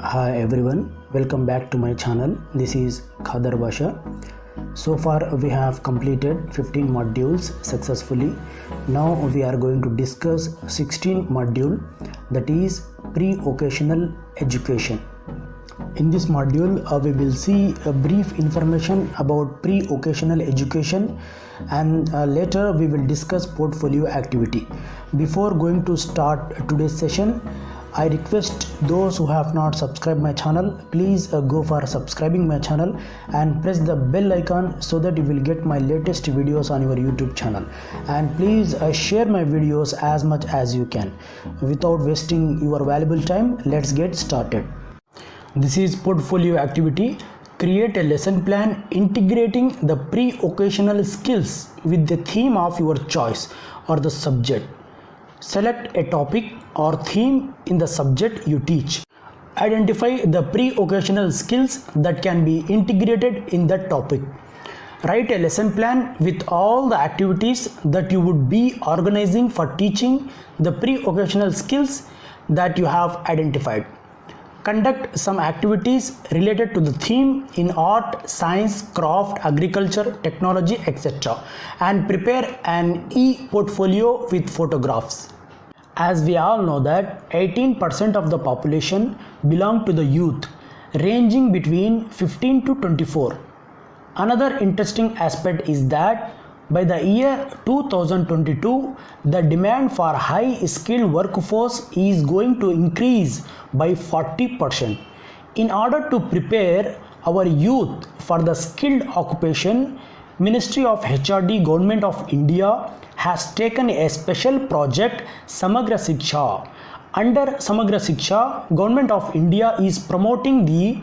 Hi everyone, welcome back to my channel. This is Khadar Basha. So far we have completed 15 modules successfully. Now we are going to discuss 16 module, that is pre-vocational education. In this module we will see a brief information about pre-vocational education, and later we will discuss portfolio activity. Before going to start today's session, I request those who have not subscribed my channel, please go for subscribing my channel and press the bell icon so that you will get my latest videos on your YouTube channel. And please share my videos as much as you can. Without wasting your valuable time, let's get started. This is portfolio activity. Create a lesson plan integrating the pre-vocational skills with the theme of your choice or the subject. Select a topic or theme in the subject you teach. Identify the pre-vocational skills that can be integrated in that topic. Write a lesson plan with all the activities that you would be organizing for teaching the pre-vocational skills that you have identified. Conduct some activities related to the theme in art, science, craft, agriculture, technology, etc. and prepare an e-portfolio with photographs. As we all know that 18% of the population belong to the youth, ranging between 15 to 24. Another interesting aspect is that by the year 2022, the demand for high-skilled workforce is going to increase by 40%. In order to prepare our youth for the skilled occupation, Ministry of HRD Government of India has taken a special project Samagra Shiksha. Under Samagra Shiksha, Government of India is promoting the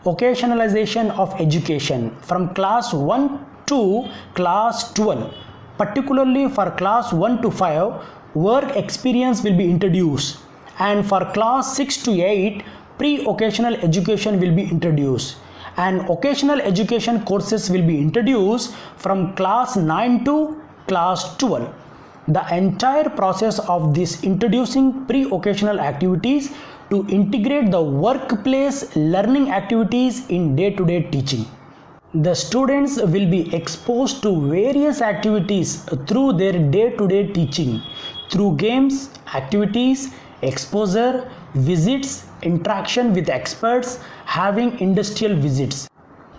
vocationalization of education from class 1 to class 12. Particularly for class 1 to 5, work experience will be introduced, and for class 6 to 8, pre-vocational education will be introduced, and vocational education courses will be introduced from class 9 to class 12. The entire process of this introducing pre-vocational activities to integrate the workplace learning activities in day-to-day teaching. The students will be exposed to various activities through their day-to-day teaching, through games, activities, exposure, visits, interaction with experts, having industrial visits.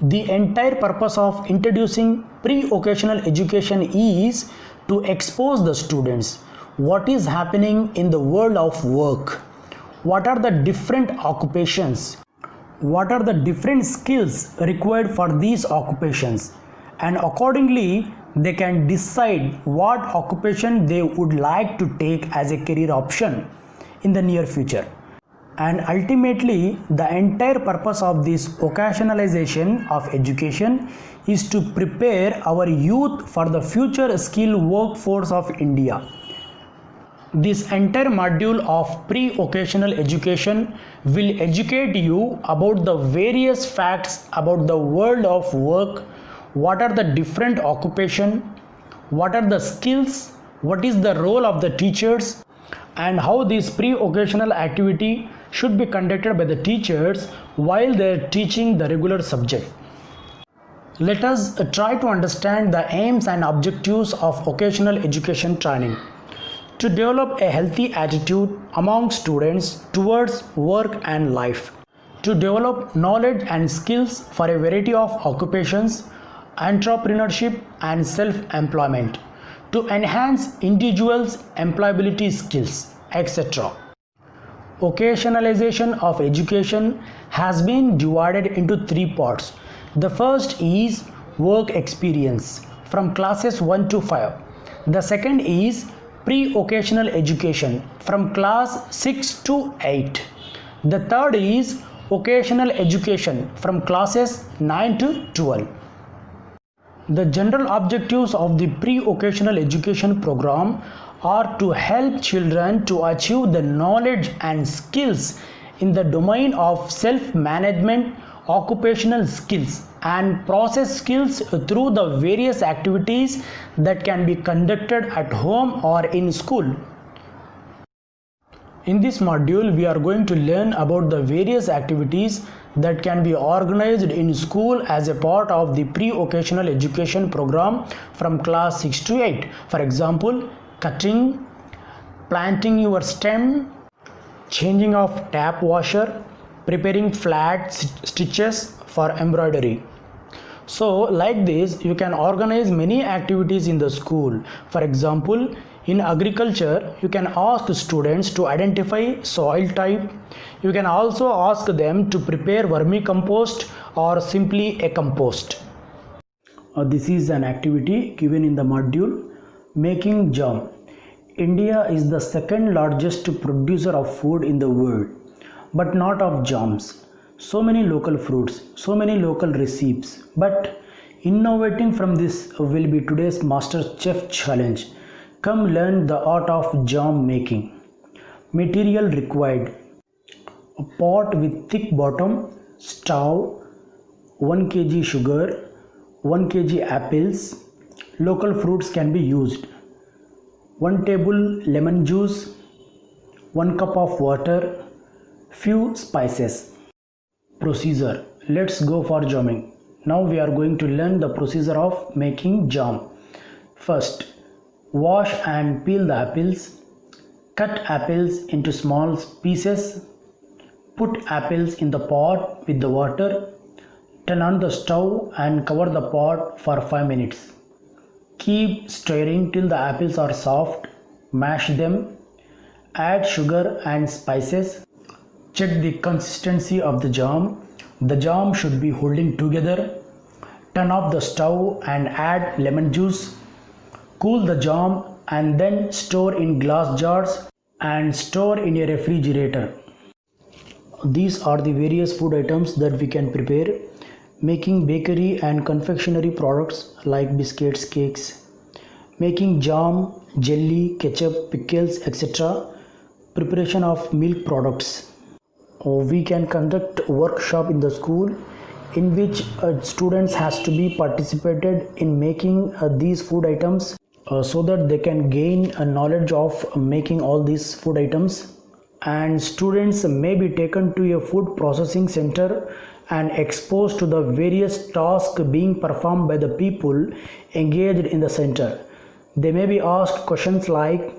The entire purpose of introducing pre-vocational education is to expose the students what is happening in the world of work, what are the different occupations, what are the different skills required for these occupations, and accordingly they can decide what occupation they would like to take as a career option in the near future. And ultimately, the entire purpose of this vocationalization of education is to prepare our youth for the future skilled workforce of India. This entire module of pre-vocational education will educate you about the various facts about the world of work, what are the different occupations, what are the skills, what is the role of the teachers, and how this pre-vocational activity should be conducted by the teachers while they are teaching the regular subject. Let us try to understand the aims and objectives of vocational education training. To develop a healthy attitude among students towards work and life. To develop knowledge and skills for a variety of occupations, entrepreneurship and self-employment. To enhance individuals' employability skills, etc. Vocationalization of education has been divided into three parts. The first is work experience from classes 1 to 5. The second is pre-vocational education from class 6 to 8. The third is vocational education from classes 9 to 12. The general objectives of the pre-vocational education program are to help children to achieve the knowledge and skills in the domain of self-management, occupational skills and process skills through the various activities that can be conducted at home or in school. In this module, we are going to learn about the various activities that can be organized in school as a part of the pre-occasional education program from class 6 to 8. For example, cutting, planting your stem, changing of tap washer, preparing flat stitches for embroidery. So like this, you can organize many activities in the school. For example, in agriculture, you can ask students to identify soil type. You can also ask them to prepare vermicompost or simply a compost. This is an activity given in the module making jam. India is the second largest producer of food in the world, but not of jams. So many local fruits, so many local recipes, but innovating from this will be today's Master Chef challenge. Come learn the art of jam making. Material required: a pot with thick bottom, stove, 1 kg sugar, 1 kg apples, local fruits can be used, 1 table lemon juice, 1 cup of water, few spices. Procedure. Let's go for jamming. Now we are going to learn the procedure of making jam. First, wash and peel the apples. Cut apples into small pieces. Put apples in the pot with the water. Turn on the stove and cover the pot for 5 minutes. Keep stirring till the apples are soft. Mash them. Add sugar and spices. Check the consistency of the jam. The jam should be holding together. Turn off the stove and add lemon juice. Cool the jam and then store in glass jars and store in a refrigerator. These are the various food items that we can prepare. Making bakery and confectionery products like biscuits, cakes. Making jam, jelly, ketchup, pickles, etc. Preparation of milk products. We can conduct a workshop in the school in which students has to be participated in making these food items so that they can gain a knowledge of making all these food items. And students may be taken to a food processing center and exposed to the various tasks being performed by the people engaged in the center. They may be asked questions like,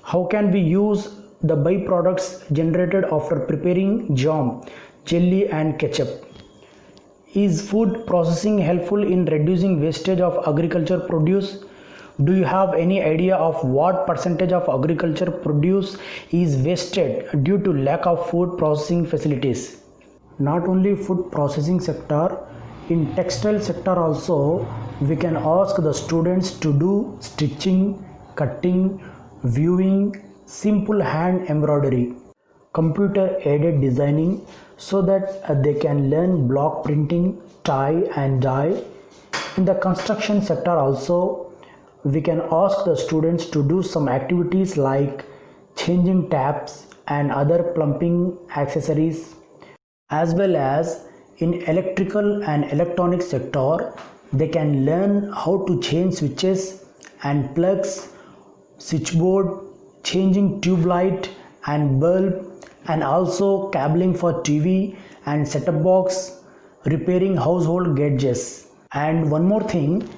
how can we use the byproducts generated after preparing jam, jelly and ketchup? Is food processing helpful in reducing wastage of agriculture produce? Do you have any idea of what percentage of agriculture produce is wasted due to lack of food processing facilities? Not only food processing sector, in textile sector also we can ask the students to do stitching, cutting, viewing, simple hand embroidery, computer aided designing, so that they can learn block printing, tie and dye. In the construction sector also we can ask the students to do some activities like changing taps and other plumbing accessories. As well as in electrical and electronic sector, they can learn how to change switches and plugs, switchboard, changing tube light and bulb, and also cabling for TV and set-top box, repairing household gadgets. And one more thing,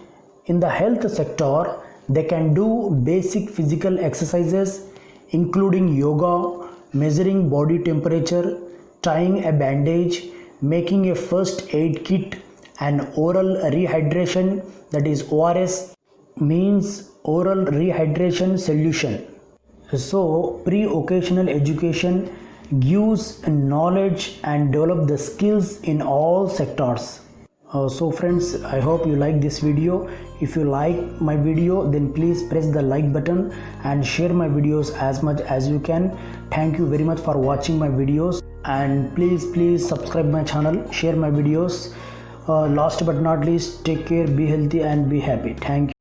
in the health sector they can do basic physical exercises including yoga, measuring body temperature, tying a bandage, making a first aid kit, and oral rehydration, that is ORS, means oral rehydration solution. So pre-occasional education gives knowledge and develop the skills in all sectors. So friends, I hope you like this video. If you like my video, then please press the like button and share my videos as much as you can. Thank you very much for watching my videos, and please subscribe my channel, share my videos. Last but not least, take care, be healthy and be happy. Thank you.